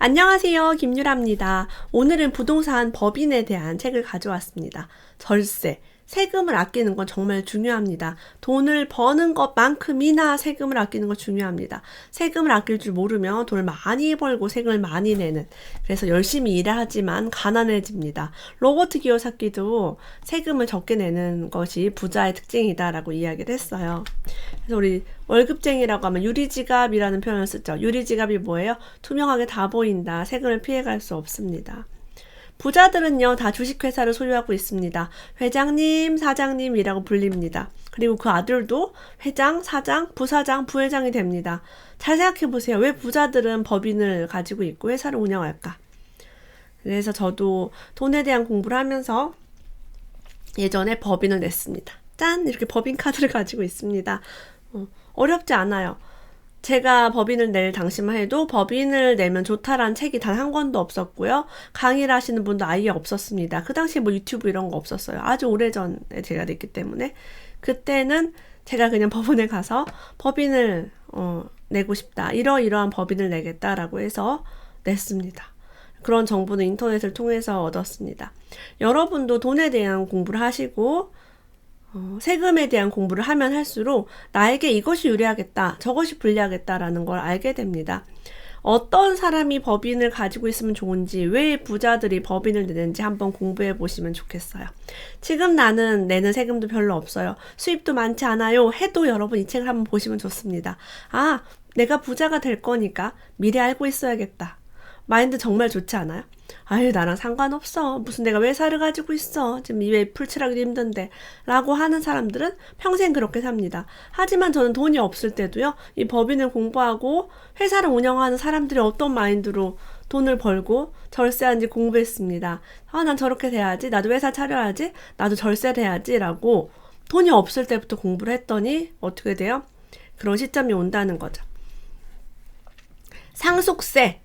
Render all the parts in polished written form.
안녕하세요. 김유라입니다. 오늘은 부동산 법인에 대한 책을 가져왔습니다. 절세, 세금을 아끼는 건 정말 중요합니다. 돈을 버는 것만큼이나 세금을 아끼는 건 중요합니다. 세금을 아낄 줄 모르면 돈을 많이 벌고 세금을 많이 내는, 그래서 열심히 일하지만 가난해집니다. 로버트 기요사키도 세금을 적게 내는 것이 부자의 특징이다라고 이야기를 했어요. 그래서 우리 월급쟁이라고 하면 유리지갑이라는 표현을 쓰죠. 유리지갑이 뭐예요? 투명하게 다 보인다. 세금을 피해갈 수 없습니다. 부자들은요, 다 주식회사를 소유하고 있습니다. 회장님, 사장님이라고 불립니다. 그리고 그 아들도 회장, 사장, 부사장, 부회장이 됩니다. 잘 생각해 보세요. 왜 부자들은 법인을 가지고 있고 회사를 운영할까? 그래서 저도 돈에 대한 공부를 하면서 예전에 법인을 냈습니다. 짠! 이렇게 법인 카드를 가지고 있습니다. 어렵지 않아요. 제가 법인을 낼 당시만 해도 법인을 내면 좋다라는 책이 단 한 권도 없었고요. 강의를 하시는 분도 아예 없었습니다. 그 당시에 뭐 유튜브 이런 거 없었어요. 아주 오래전에 제가 냈기 때문에. 그때는 제가 그냥 법원에 가서 법인을 내고 싶다. 이러이러한 법인을 내겠다라고 해서 냈습니다. 그런 정보는 인터넷을 통해서 얻었습니다. 여러분도 돈에 대한 공부를 하시고 세금에 대한 공부를 하면 할수록 나에게 이것이 유리하겠다, 저것이 불리하겠다라는 걸 알게 됩니다. 어떤 사람이 법인을 가지고 있으면 좋은지, 왜 부자들이 법인을 내는지 한번 공부해 보시면 좋겠어요. 지금 나는 내는 세금도 별로 없어요. 수입도 많지 않아요. 해도 여러분 이 책을 한번 보시면 좋습니다. 아, 내가 부자가 될 거니까 미리 알고 있어야겠다. 마인드 정말 좋지 않아요? 아유, 나랑 상관없어. 무슨 내가 회사를 가지고 있어. 지금 입에 풀칠하기도 힘든데. 라고 하는 사람들은 평생 그렇게 삽니다. 하지만 저는 돈이 없을 때도요, 이 법인을 공부하고 회사를 운영하는 사람들이 어떤 마인드로 돈을 벌고 절세하는지 공부했습니다. 아, 난 저렇게 돼야지. 나도 회사 차려야지. 나도 절세를 해야지. 라고 돈이 없을 때부터 공부를 했더니 어떻게 돼요? 그런 시점이 온다는 거죠. 상속세.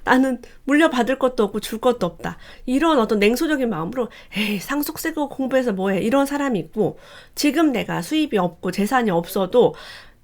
나는 물려받을 것도 없고 줄 것도 없다. 이런 어떤 냉소적인 마음으로 에이, 상속세 그거 공부해서 뭐해. 이런 사람이 있고, 지금 내가 수입이 없고 재산이 없어도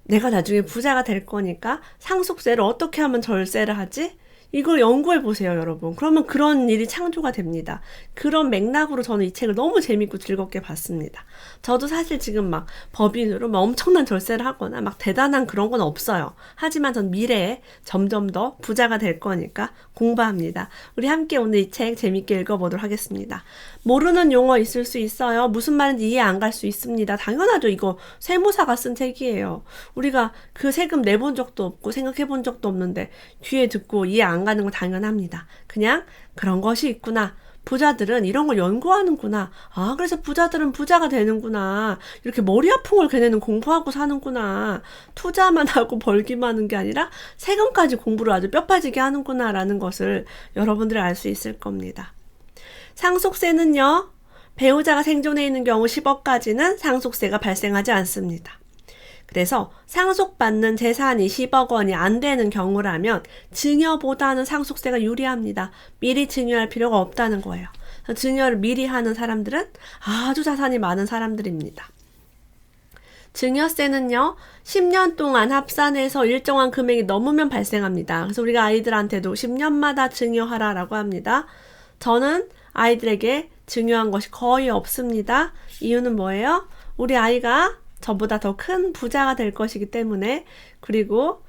내가 나중에 부자가 될 거니까 상속세를 어떻게 하면 절세를 하지? 이걸 연구해 보세요, 여러분. 그러면 그런 일이 창조가 됩니다. 그런 맥락으로 저는 이 책을 너무 재밌고 즐겁게 봤습니다. 저도 사실 지금 막 법인으로 막 엄청난 절세를 하거나 막 대단한 그런 건 없어요. 하지만 전 미래에 점점 더 부자가 될 거니까 공부합니다. 우리 함께 오늘 이 책 재밌게 읽어보도록 하겠습니다. 모르는 용어 있을 수 있어요. 무슨 말인지 이해 안 갈 수 있습니다. 당연하죠. 이거 세무사가 쓴 책이에요. 우리가 그 세금 내본 적도 없고 생각해 본 적도 없는데 귀에 듣고 이해 안 가는 건 당연합니다. 그냥 그런 것이 있구나. 부자들은 이런 걸 연구하는구나. 아, 그래서 부자들은 부자가 되는구나. 이렇게 머리 아픈 걸 걔네는 공부하고 사는구나. 투자만 하고 벌기만 하는 게 아니라 세금까지 공부를 아주 뼈 빠지게 하는구나 라는 것을 여러분들이 알 수 있을 겁니다. 상속세는요, 배우자가 생존해 있는 경우 10억까지는 상속세가 발생하지 않습니다. 그래서 상속받는 재산이 10억 원이 안 되는 경우라면 증여보다는 상속세가 유리합니다. 미리 증여할 필요가 없다는 거예요. 증여를 미리 하는 사람들은 아주 자산이 많은 사람들입니다. 증여세는요, 10년 동안 합산해서 일정한 금액이 넘으면 발생합니다. 그래서 우리가 아이들한테도 10년마다 증여하라라고 합니다. 저는 아이들에게 증여한 것이 거의 없습니다. 이유는 뭐예요? 우리 아이가 저보다 더 큰 부자가 될 것이기 때문에, 그리고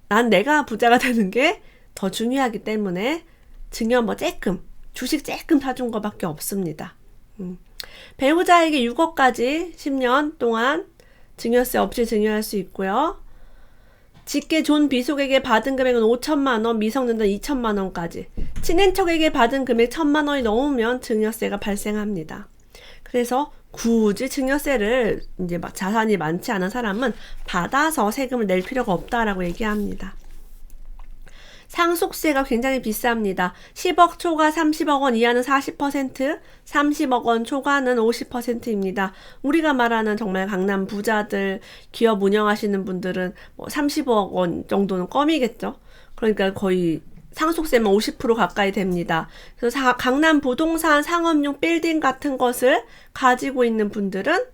난 내가 부자가 되는 게 더 중요하기 때문에 증여 뭐 쬐끔, 주식 쬐끔 사준 거밖에 없습니다. 배우자에게 6억까지 10년 동안 증여세 없이 증여할 수 있고요. 직계 존 비속에게 받은 금액은 5천만 원, 미성년자 2천만 원까지. 친인척에게 받은 금액 1,000만 원이 넘으면 증여세가 발생합니다. 그래서 굳이 증여세를 이제 막 자산이 많지 않은 사람은 받아서 세금을 낼 필요가 없다라고 얘기합니다. 상속세가 굉장히 비쌉니다. 10억 초과 30억 원 이하는 40%, 30억 원 초과는 50%입니다. 우리가 말하는 정말 강남 부자들, 기업 운영하시는 분들은 뭐 30억 원 정도는 껌이겠죠. 그러니까 거의 상속세만 50% 가까이 됩니다. 그래서 강남 부동산 상업용 빌딩 같은 것을 가지고 있는 분들은,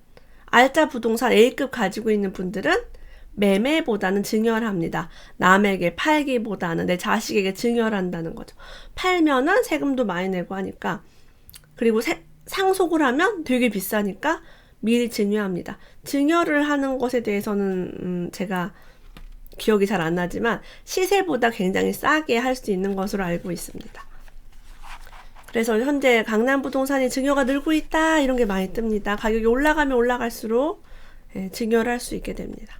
알짜 부동산 A급 가지고 있는 분들은 매매보다는 증여합니다. 남에게 팔기보다는 내 자식에게 증여한다는 거죠. 팔면은 세금도 많이 내고 하니까, 그리고 상속을 하면 되게 비싸니까 미리 증여합니다. 증여를 하는 것에 대해서는 제가 기억이 잘 안 나지만 시세보다 굉장히 싸게 할 수 있는 것으로 알고 있습니다. 그래서 현재 강남 부동산이 증여가 늘고 있다 이런 게 많이 뜹니다. 가격이 올라가면 올라갈수록 증여를 할 수 있게 됩니다.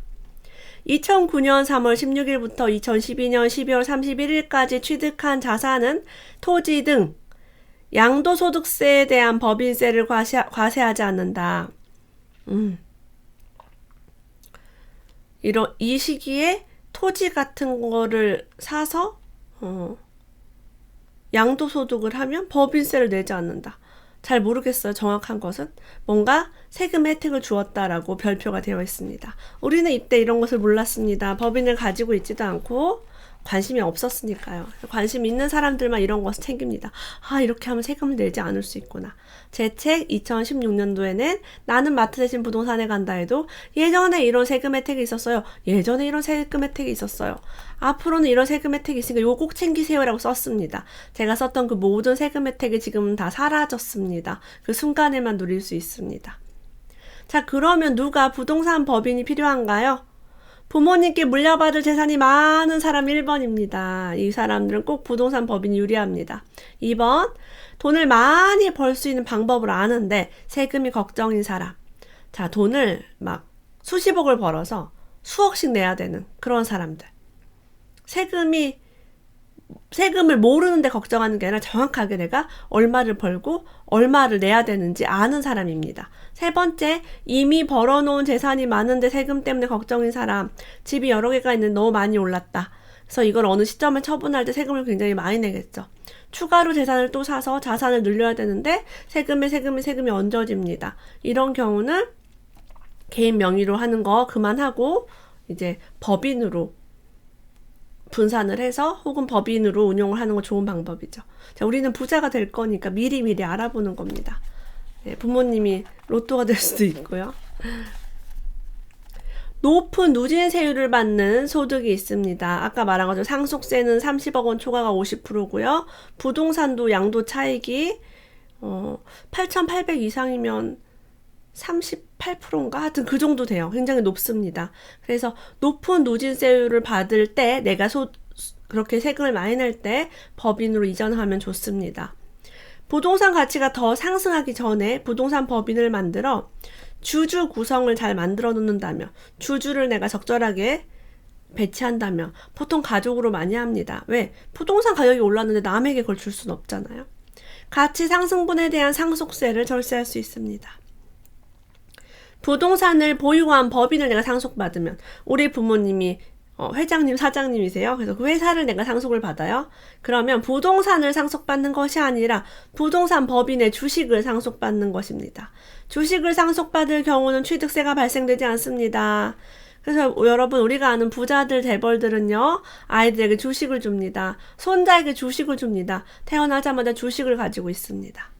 2009년 3월 16일부터 2012년 12월 31일까지 취득한 자산은 토지 등 양도소득세에 대한 법인세를 과세하지 않는다. 이 시기에 토지 같은 거를 사서 양도소득을 하면 법인세를 내지 않는다. 잘 모르겠어요. 정확한 것은. 뭔가 세금 혜택을 주었다라고 별표가 되어 있습니다. 우리는 이때 이런 것을 몰랐습니다. 법인을 가지고 있지도 않고 관심이 없었으니까요. 관심 있는 사람들만 이런 것을 챙깁니다. 아, 이렇게 하면 세금을 내지 않을 수 있구나. 제 책 2016년도에는 나는 마트 대신 부동산에 간다 해도 예전에 이런 세금 혜택이 있었어요. 예전에 이런 세금 혜택이 있었어요. 앞으로는 이런 세금 혜택이 있으니까 이거 꼭 챙기세요라고 썼습니다. 제가 썼던 그 모든 세금 혜택이 지금은 다 사라졌습니다. 그 순간에만 누릴 수 있습니다. 자, 그러면 누가 부동산 법인이 필요한가요? 부모님께 물려받을 재산이 많은 사람 1번입니다. 이 사람들은 꼭 부동산 법인이 유리합니다. 2번, 돈을 많이 벌 수 있는 방법을 아는데 세금이 걱정인 사람. 자, 돈을 막 수십억을 벌어서 수억씩 내야 되는 그런 사람들. 세금을 모르는데 걱정하는 게 아니라 정확하게 내가 얼마를 벌고 얼마를 내야 되는지 아는 사람입니다. 세 번째, 이미 벌어놓은 재산이 많은데 세금 때문에 걱정인 사람. 집이 여러 개가 있는데 너무 많이 올랐다. 그래서 이걸 어느 시점에 처분할 때 세금을 굉장히 많이 내겠죠. 추가로 재산을 또 사서 자산을 늘려야 되는데 세금이 얹어집니다. 이런 경우는 개인 명의로 하는 거 그만하고 이제 법인으로 분산을 해서 혹은 법인으로 운용을 하는 거 좋은 방법이죠. 자, 우리는 부자가 될 거니까 미리 알아보는 겁니다. 부모님이 로또가 될 수도 있고요. 높은 누진세율을 받는 소득이 있습니다. 아까 말한 것처럼 상속세는 30억 원 초과가 50%고요. 부동산도 양도 차익이 8,800 이상이면 38%인가? 하여튼 그 정도 돼요. 굉장히 높습니다. 그래서 높은 누진세율을 받을 때 내가 그렇게 세금을 많이 낼 때 법인으로 이전하면 좋습니다. 부동산 가치가 더 상승하기 전에 부동산 법인을 만들어 주주 구성을 잘 만들어 놓는다면, 주주를 내가 적절하게 배치한다면 보통 가족으로 많이 합니다. 왜? 부동산 가격이 올랐는데 남에게 그걸 줄 수는 없잖아요. 가치 상승분에 대한 상속세를 절세할 수 있습니다. 부동산을 보유한 법인을 내가 상속받으면 우리 부모님이 회장님, 사장님이세요. 그래서 그 회사를 내가 상속을 받아요. 그러면 부동산을 상속받는 것이 아니라 부동산 법인의 주식을 상속받는 것입니다. 주식을 상속받을 경우는 취득세가 발생되지 않습니다. 그래서 여러분, 우리가 아는 부자들, 재벌들은요, 아이들에게 주식을 줍니다. 손자에게 주식을 줍니다. 태어나자마자 주식을 가지고 있습니다.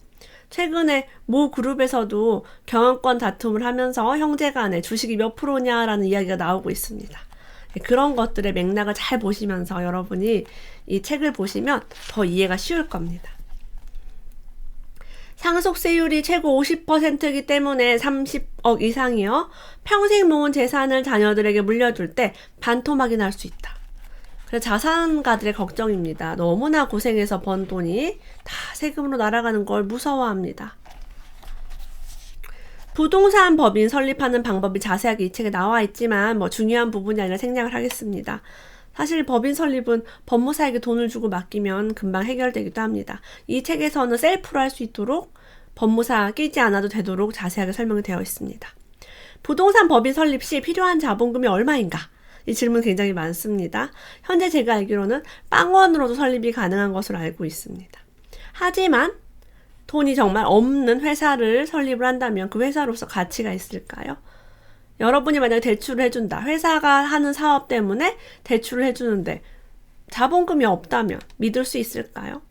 최근에 모 그룹에서도 경영권 다툼을 하면서 형제간에 주식이 몇 프로냐라는 이야기가 나오고 있습니다. 그런 것들의 맥락을 잘 보시면서 여러분이 이 책을 보시면 더 이해가 쉬울 겁니다. 상속세율이 최고 50%이기 때문에 30억 이상이요. 평생 모은 재산을 자녀들에게 물려줄 때 반토막이 날 수 있다. 그래서 자산가들의 걱정입니다. 너무나 고생해서 번 돈이 다 세금으로 날아가는 걸 무서워합니다. 부동산 법인 설립하는 방법이 자세하게 이 책에 나와 있지만 중요한 부분이 아니라 생략을 하겠습니다. 사실 법인 설립은 법무사에게 돈을 주고 맡기면 금방 해결되기도 합니다. 이 책에서는 셀프로 할 수 있도록 법무사 끼지 않아도 되도록 자세하게 설명이 되어 있습니다. 부동산 법인 설립 시 필요한 자본금이 얼마인가? 이 질문 굉장히 많습니다. 현재 제가 알기로는 빵원으로도 설립이 가능한 것으로 알고 있습니다. 하지만 돈이 정말 없는 회사를 설립을 한다면 그 회사로서 가치가 있을까요? 여러분이 만약에 대출을 해준다. 회사가 하는 사업 때문에 대출을 해주는데 자본금이 없다면 믿을 수 있을까요?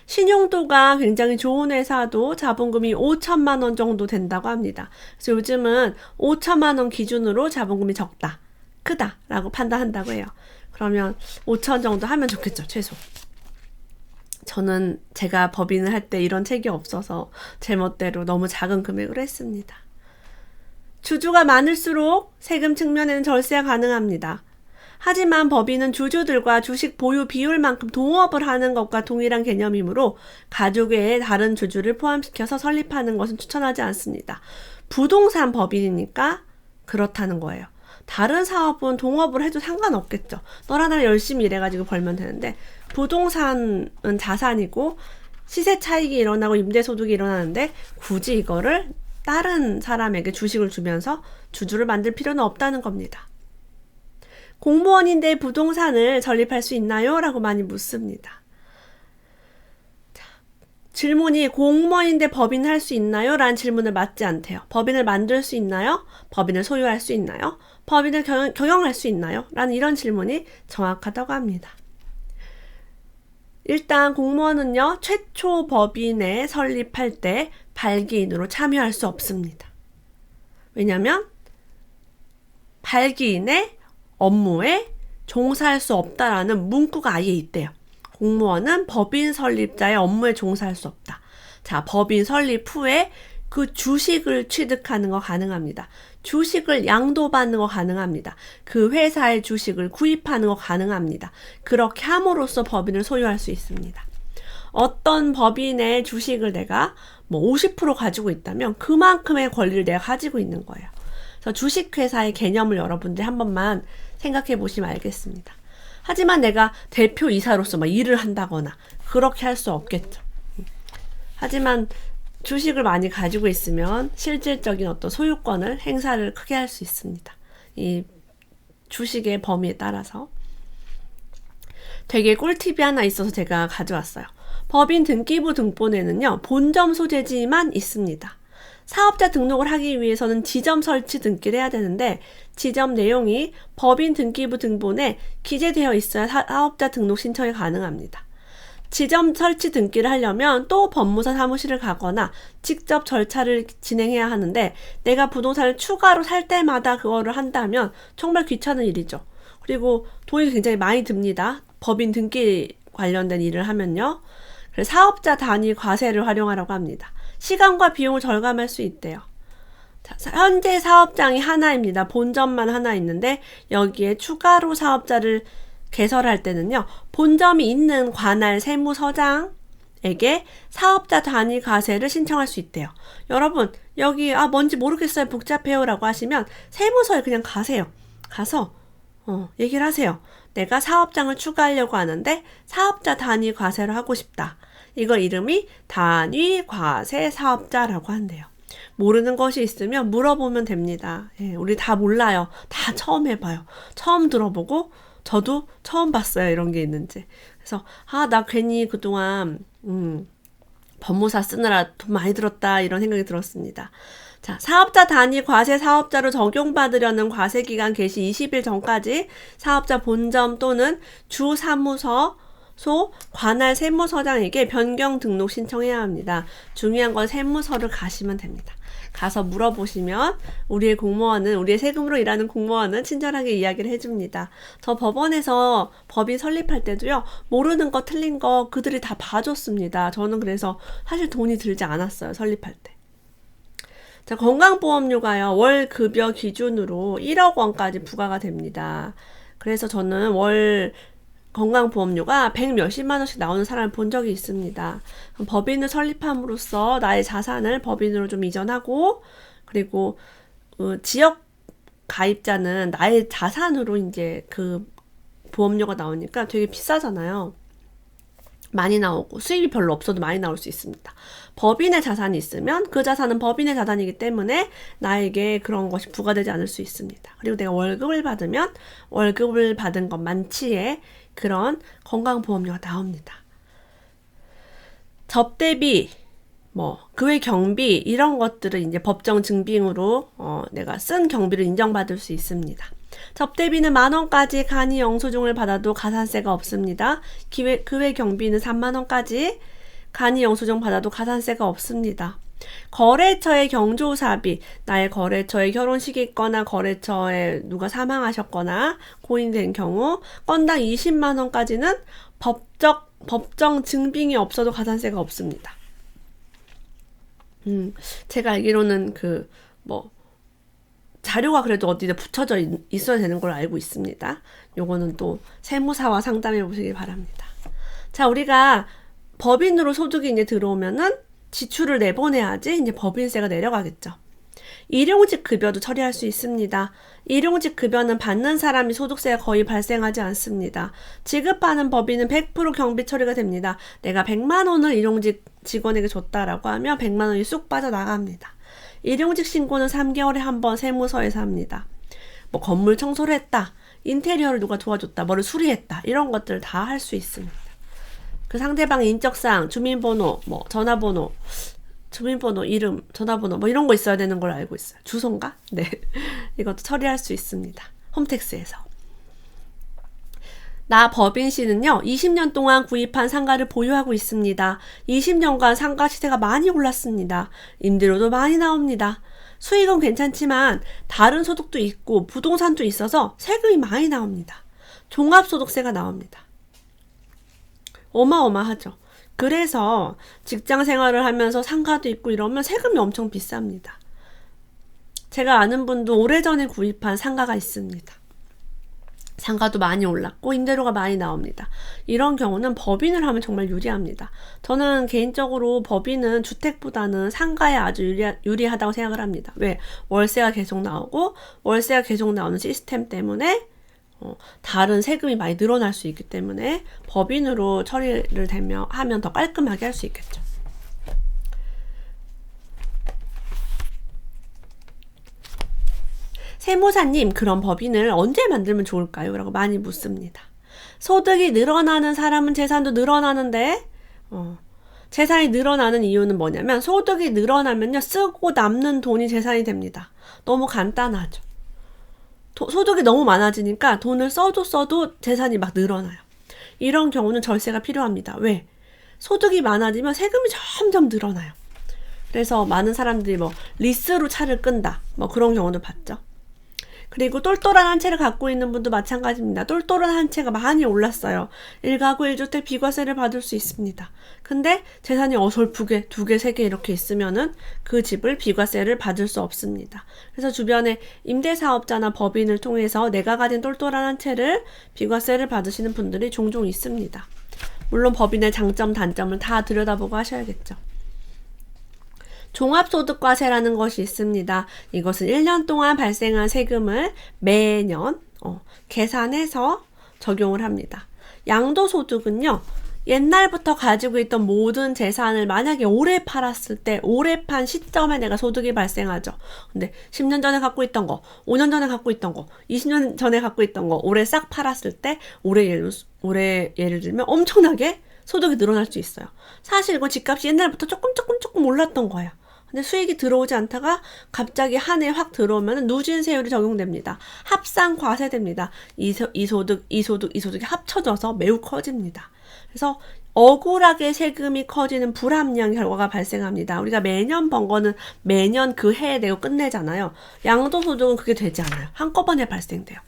신용도가 굉장히 좋은 회사도 자본금이 5천만 원 정도 된다고 합니다. 그래서 요즘은 5천만 원 기준으로 자본금이 적다. 크다라고 판단한다고 해요. 그러면 5천 정도 하면 좋겠죠, 최소. 저는 제가 법인을 할 때 이런 책이 없어서 제 멋대로 너무 작은 금액으로 했습니다. 주주가 많을수록 세금 측면에는 절세가 가능합니다. 하지만 법인은 주주들과 주식 보유 비율만큼 동업을 하는 것과 동일한 개념이므로 가족 외에 다른 주주를 포함시켜서 설립하는 것은 추천하지 않습니다. 부동산 법인이니까 그렇다는 거예요. 다른 사업은 동업을 해도 상관없겠죠. 너랑 나랑 열심히 일해가지고 벌면 되는데 부동산은 자산이고 시세 차익이 일어나고 임대소득이 일어나는데 굳이 이거를 다른 사람에게 주식을 주면서 주주를 만들 필요는 없다는 겁니다. 공무원인데 부동산을 설립할 수 있나요? 라고 많이 묻습니다. 자, 질문이 공무원인데 법인 할 수 있나요? 라는 질문을 맞지 않대요. 법인을 만들 수 있나요? 법인을 소유할 수 있나요? 법인을 경영할 수 있나요? 라는 이런 질문이 정확하다고 합니다. 일단 공무원은요, 최초 법인에 설립할 때 발기인으로 참여할 수 없습니다. 왜냐하면 발기인의 업무에 종사할 수 없다라는 문구가 아예 있대요. 공무원은 법인 설립자의 업무에 종사할 수 없다. 자, 법인 설립 후에 그 주식을 취득하는 거 가능합니다. 주식을 양도받는 거 가능합니다. 그 회사의 주식을 구입하는 거 가능합니다. 그렇게 함으로써 법인을 소유할 수 있습니다. 어떤 법인의 주식을 내가 50% 가지고 있다면 그만큼의 권리를 내가 가지고 있는 거예요. 그래서 주식회사의 개념을 여러분들이 한 번만 생각해 보시면 알겠습니다. 하지만 내가 대표이사로서 일을 한다거나 그렇게 할 수 없겠죠. 하지만 주식을 많이 가지고 있으면 실질적인 어떤 소유권을 행사를 크게 할 수 있습니다. 이 주식의 범위에 따라서. 되게 꿀팁이 하나 있어서 제가 가져왔어요. 법인 등기부 등본에는요, 본점 소재지만 있습니다. 사업자 등록을 하기 위해서는 지점 설치 등기를 해야 되는데 지점 내용이 법인 등기부 등본에 기재되어 있어야 사업자 등록 신청이 가능합니다. 지점 설치 등기를 하려면 또 법무사 사무실을 가거나 직접 절차를 진행해야 하는데 내가 부동산을 추가로 살 때마다 그거를 한다면 정말 귀찮은 일이죠. 그리고 돈이 굉장히 많이 듭니다. 법인 등기 관련된 일을 하면요. 그래서 사업자 단위 과세를 활용하라고 합니다. 시간과 비용을 절감할 수 있대요. 자, 현재 사업장이 하나입니다. 본점만 하나 있는데 여기에 추가로 사업자를 개설할 때는요. 본점이 있는 관할 세무서장에게 사업자 단위 과세를 신청할 수 있대요. 여러분 여기 뭔지 모르겠어요. 복잡해요 라고 하시면 세무서에 그냥 가세요. 가서 얘기를 하세요. 내가 사업장을 추가하려고 하는데 사업자 단위 과세를 하고 싶다. 이거 이름이 단위 과세 사업자라고 한대요. 모르는 것이 있으면 물어보면 됩니다. 예, 우리 다 몰라요. 다 처음 해봐요. 처음 들어보고 저도 처음 봤어요. 이런 게 있는지. 그래서 나 괜히 그동안 법무사 쓰느라 돈 많이 들었다 이런 생각이 들었습니다. 자, 사업자 단위 과세 사업자로 적용받으려는 과세기간 개시 20일 전까지 사업자 본점 또는 주사무소 관할 세무서장에게 변경 등록 신청해야 합니다. 중요한 건 세무서를 가시면 됩니다. 가서 물어보시면 우리의 공무원은, 우리의 세금으로 일하는 공무원은 친절하게 이야기를 해줍니다. 저 법원에서 법인 설립할 때도요, 모르는 거 틀린 거 그들이 다 봐줬습니다. 저는 그래서 사실 돈이 들지 않았어요, 설립할 때. 자, 건강보험료가요, 월 급여 기준으로 1억 원까지 부과가 됩니다. 그래서 저는 월 건강보험료가 100 몇십만 원씩 나오는 사람을 본 적이 있습니다. 법인을 설립함으로써 나의 자산을 법인으로 좀 이전하고, 그리고 지역 가입자는 나의 자산으로 이제 그 보험료가 나오니까 되게 비싸잖아요. 많이 나오고 수입이 별로 없어도 많이 나올 수 있습니다. 법인의 자산이 있으면 그 자산은 법인의 자산이기 때문에 나에게 그런 것이 부과되지 않을 수 있습니다. 그리고 내가 월급을 받으면 월급을 받은 것 만치의 그런 건강보험료가 나옵니다. 접대비, 그 외 경비 이런 것들을 이제 법정 증빙으로 내가 쓴 경비를 인정받을 수 있습니다. 접대비는 10,000원까지 간이 영수증을 받아도 가산세가 없습니다. 그 외 경비는 30,000원까지 간이 영수증 받아도 가산세가 없습니다. 거래처의 경조사비, 나의 거래처에 결혼식이 있거나 거래처에 누가 사망하셨거나 고인된 경우 건당 20만 원까지는 법정 증빙이 없어도 가산세가 없습니다. 제가 알기로는 자료가 그래도 어디에 붙여져 있어야 되는 걸 알고 있습니다. 요거는 또 세무사와 상담해 보시길 바랍니다. 자, 우리가 법인으로 소득이 이제 들어오면은 지출을 내보내야지 이제 법인세가 내려가겠죠. 일용직 급여도 처리할 수 있습니다. 일용직 급여는 받는 사람이 소득세가 거의 발생하지 않습니다. 지급하는 법인은 100% 경비 처리가 됩니다. 내가 100만 원을 일용직 직원에게 줬다라고 하면 100만 원이 쑥 빠져나갑니다. 일용직 신고는 3개월에 한 번 세무서에서 합니다. 건물 청소를 했다, 인테리어를 누가 도와줬다, 뭐를 수리했다, 이런 것들 다 할 수 있습니다. 그 상대방의 인적사항, 주민번호, 전화번호, 주민번호, 이름, 전화번호 이런 거 있어야 되는 걸 알고 있어요. 주소인가? 네. 이것도 처리할 수 있습니다. 홈택스에서. 나 법인 씨는요, 20년 동안 구입한 상가를 보유하고 있습니다. 20년간 상가 시세가 많이 올랐습니다. 임대료도 많이 나옵니다. 수익은 괜찮지만 다른 소득도 있고 부동산도 있어서 세금이 많이 나옵니다. 종합소득세가 나옵니다. 어마어마하죠. 그래서 직장 생활을 하면서 상가도 있고 이러면 세금이 엄청 비쌉니다. 제가 아는 분도 오래전에 구입한 상가가 있습니다. 상가도 많이 올랐고 임대료가 많이 나옵니다. 이런 경우는 법인을 하면 정말 유리합니다. 저는 개인적으로 법인은 주택보다는 상가에 아주 유리하다고 생각을 합니다. 왜? 월세가 계속 나오고 월세가 계속 나오는 시스템 때문에 다른 세금이 많이 늘어날 수 있기 때문에 법인으로 처리를 하면 더 깔끔하게 할 수 있겠죠. 세무사님, 그럼 법인을 언제 만들면 좋을까요? 라고 많이 묻습니다. 소득이 늘어나는 사람은 재산도 늘어나는데 재산이 늘어나는 이유는 뭐냐면 소득이 늘어나면요, 쓰고 남는 돈이 재산이 됩니다. 너무 간단하죠. 소득이 너무 많아지니까 돈을 써도 재산이 막 늘어나요. 이런 경우는 절세가 필요합니다. 왜? 소득이 많아지면 세금이 점점 늘어나요. 그래서 많은 사람들이 리스로 차를 끈다, 그런 경우도 봤죠. 그리고 똘똘한 한 채를 갖고 있는 분도 마찬가지입니다. 똘똘한 한 채가 많이 올랐어요. 1가구 1주택 비과세를 받을 수 있습니다. 근데 재산이 어설프게 2개, 3개 이렇게 있으면은 그 집을 비과세를 받을 수 없습니다. 그래서 주변에 임대사업자나 법인을 통해서 내가 가진 똘똘한 한 채를 비과세를 받으시는 분들이 종종 있습니다. 물론 법인의 장점, 단점을 다 들여다보고 하셔야겠죠. 종합소득과세라는 것이 있습니다. 이것은 1년 동안 발생한 세금을 매년 계산해서 적용을 합니다. 양도소득은요, 옛날부터 가지고 있던 모든 재산을 만약에 오래 팔았을 때 올해 판 시점에 내가 소득이 발생하죠. 근데 10년 전에 갖고 있던 거, 5년 전에 갖고 있던 거, 20년 전에 갖고 있던 거 올해 싹 팔았을 때 올해 예를 들면 엄청나게 소득이 늘어날 수 있어요. 사실 이거 집값이 옛날부터 조금 올랐던 거예요. 근데 수익이 들어오지 않다가 갑자기 한 해 확 들어오면 누진세율이 적용됩니다. 합산과세됩니다. 이 소득이 합쳐져서 매우 커집니다. 그래서 억울하게 세금이 커지는 불합리한 결과가 발생합니다. 우리가 매년 번 거는 매년 그 해에 내고 끝내잖아요. 양도소득은 그게 되지 않아요. 한꺼번에 발생돼요.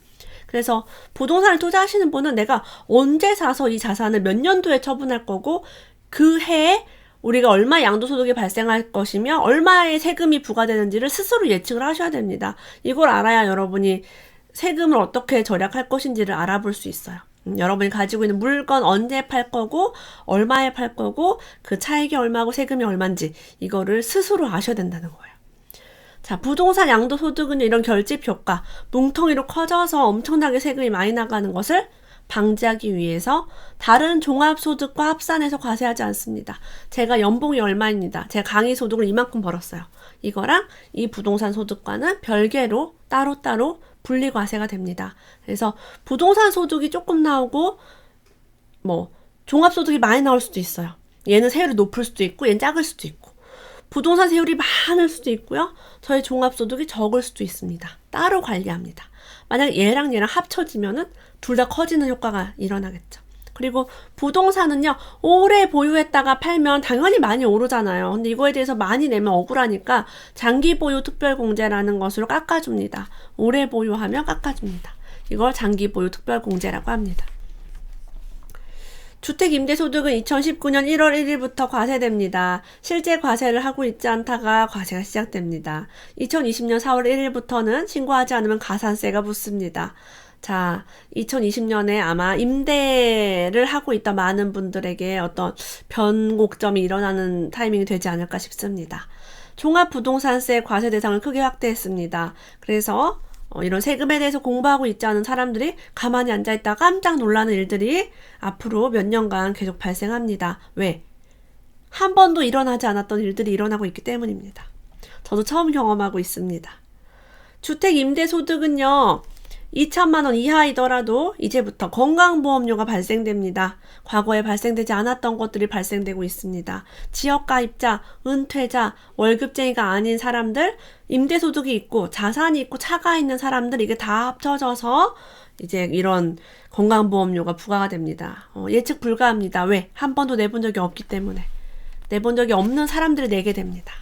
그래서 부동산을 투자하시는 분은 내가 언제 사서 이 자산을 몇 년도에 처분할 거고 그 해에 우리가 얼마 양도소득이 발생할 것이며 얼마의 세금이 부과되는지를 스스로 예측을 하셔야 됩니다. 이걸 알아야 여러분이 세금을 어떻게 절약할 것인지를 알아볼 수 있어요. 여러분이 가지고 있는 물건 언제 팔 거고 얼마에 팔 거고 그 차익이 얼마고 세금이 얼마인지 이거를 스스로 아셔야 된다는 거예요. 자, 부동산 양도소득은 이런 결집 효과, 뭉텅이로 커져서 엄청나게 세금이 많이 나가는 것을 방지하기 위해서 다른 종합소득과 합산해서 과세하지 않습니다. 제가 연봉이 얼마입니다. 제가 강의소득을 이만큼 벌었어요. 이거랑 이 부동산 소득과는 별개로 따로따로 분리과세가 됩니다. 그래서 부동산 소득이 조금 나오고 종합소득이 많이 나올 수도 있어요. 얘는 세율이 높을 수도 있고 얘는 작을 수도 있고 부동산 세율이 많을 수도 있고요. 저희 종합소득이 적을 수도 있습니다. 따로 관리합니다. 만약 얘랑 합쳐지면은 둘 다 커지는 효과가 일어나겠죠. 그리고 부동산은요, 오래 보유했다가 팔면 당연히 많이 오르잖아요. 근데 이거에 대해서 많이 내면 억울하니까 장기 보유 특별공제라는 것으로 깎아줍니다. 오래 보유하면 깎아줍니다. 이걸 장기 보유 특별공제라고 합니다. 주택임대소득은 2019년 1월 1일부터 과세됩니다. 실제 과세를 하고 있지 않다가 과세가 시작됩니다. 2020년 4월 1일부터는 신고하지 않으면 가산세가 붙습니다. 자, 2020년에 아마 임대를 하고 있던 많은 분들에게 어떤 변곡점이 일어나는 타이밍이 되지 않을까 싶습니다. 종합부동산세 과세 대상을 크게 확대했습니다. 그래서 이런 세금에 대해서 공부하고 있지 않은 사람들이 가만히 앉아있다 깜짝 놀라는 일들이 앞으로 몇 년간 계속 발생합니다. 왜? 한 번도 일어나지 않았던 일들이 일어나고 있기 때문입니다. 저도 처음 경험하고 있습니다. 주택임대소득은요, 2천만 원 이하이더라도 이제부터 건강보험료가 발생됩니다. 과거에 발생되지 않았던 것들이 발생되고 있습니다. 지역가입자, 은퇴자, 월급쟁이가 아닌 사람들, 임대소득이 있고 자산이 있고 차가 있는 사람들, 이게 다 합쳐져서 이제 이런 건강보험료가 부과가 됩니다. 예측 불가합니다. 왜? 한 번도 내본 적이 없기 때문에. 내본 적이 없는 사람들이 내게 됩니다.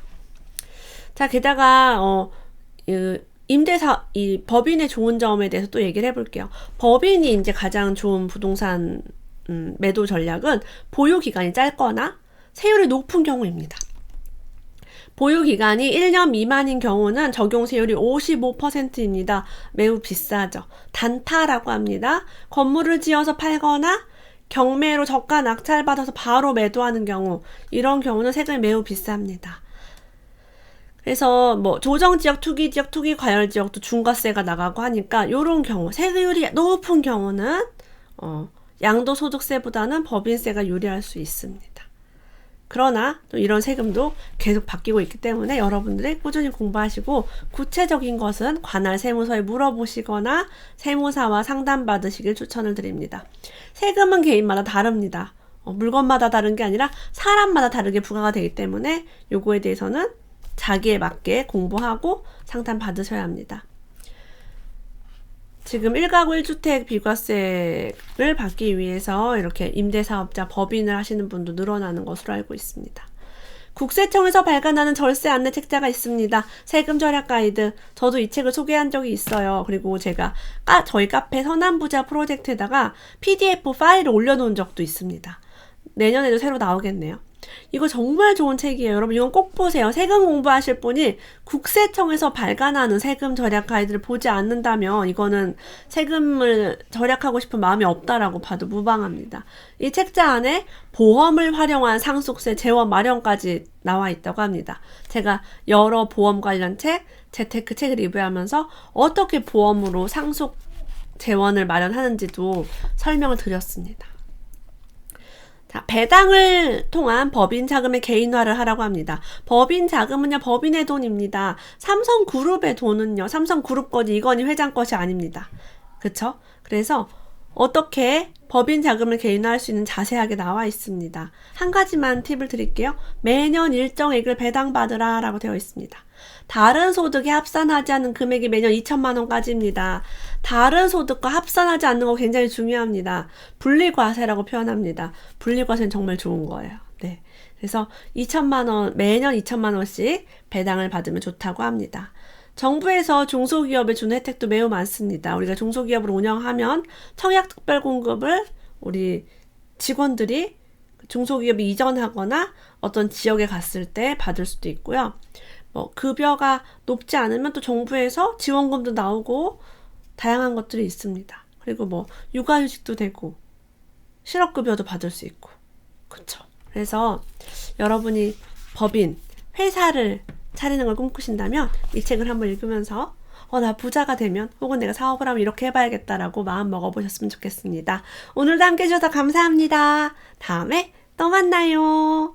자, 게다가 이 법인의 좋은 점에 대해서 또 얘기를 해볼게요. 법인이 이제 가장 좋은 부동산 매도 전략은 보유 기간이 짧거나 세율이 높은 경우입니다. 보유 기간이 1년 미만인 경우는 적용 세율이 55%입니다. 매우 비싸죠. 단타라고 합니다. 건물을 지어서 팔거나 경매로 저가 낙찰받아서 바로 매도하는 경우, 이런 경우는 세금이 매우 비쌉니다. 그래서 조정지역, 투기지역, 투기과열지역도 중과세가 나가고 하니까 요런 경우, 세율이 높은 경우는 양도소득세보다는 법인세가 유리할 수 있습니다. 그러나 또 이런 세금도 계속 바뀌고 있기 때문에 여러분들이 꾸준히 공부하시고 구체적인 것은 관할 세무서에 물어보시거나 세무사와 상담받으시길 추천을 드립니다. 세금은 개인마다 다릅니다. 물건마다 다른 게 아니라 사람마다 다르게 부과가 되기 때문에 요거에 대해서는 자기에 맞게 공부하고 상담 받으셔야 합니다. 지금 1가구 1주택 비과세를 받기 위해서 이렇게 임대사업자, 법인을 하시는 분도 늘어나는 것으로 알고 있습니다. 국세청에서 발간하는 절세 안내 책자가 있습니다. 세금 절약 가이드. 저도 이 책을 소개한 적이 있어요. 그리고 제가 저희 카페 선한부자 프로젝트에다가 PDF 파일을 올려놓은 적도 있습니다. 내년에도 새로 나오겠네요. 이거 정말 좋은 책이에요. 여러분 이건 꼭 보세요. 세금 공부하실 분이 국세청에서 발간하는 세금 절약 가이드를 보지 않는다면 이거는 세금을 절약하고 싶은 마음이 없다라고 봐도 무방합니다. 이 책자 안에 보험을 활용한 상속세 재원 마련까지 나와 있다고 합니다. 제가 여러 보험 관련 책, 재테크 책을 리뷰하면서 어떻게 보험으로 상속 재원을 마련하는지도 설명을 드렸습니다. 자, 배당을 통한 법인 자금의 개인화를 하라고 합니다. 법인 자금은요, 법인의 돈입니다. 삼성그룹의 돈은요, 삼성그룹 것이 이건희 회장 것이 아닙니다. 그쵸? 그래서 어떻게 법인 자금을 개인화할 수 있는 자세하게 나와 있습니다. 한 가지만 팁을 드릴게요. 매년 일정액을 배당받으라 라고 되어 있습니다. 다른 소득에 합산하지 않는 금액이 매년 2천만 원까지입니다. 다른 소득과 합산하지 않는 거 굉장히 중요합니다. 분리과세라고 표현합니다. 분리과세는 정말 좋은 거예요. 네. 그래서 2천만 원, 매년 2천만 원씩 배당을 받으면 좋다고 합니다. 정부에서 중소기업에 주는 혜택도 매우 많습니다. 우리가 중소기업을 운영하면 청약특별공급을 우리 직원들이 중소기업이 이전하거나 어떤 지역에 갔을 때 받을 수도 있고요. 급여가 높지 않으면 또 정부에서 지원금도 나오고 다양한 것들이 있습니다. 그리고 육아휴직도 되고 실업급여도 받을 수 있고, 그쵸? 그래서 여러분이 법인, 회사를 차리는 걸 꿈꾸신다면 이 책을 한번 읽으면서 나 부자가 되면 혹은 내가 사업을 하면 이렇게 해봐야겠다라고 마음 먹어보셨으면 좋겠습니다. 오늘도 함께 해주셔서 감사합니다. 다음에 또 만나요.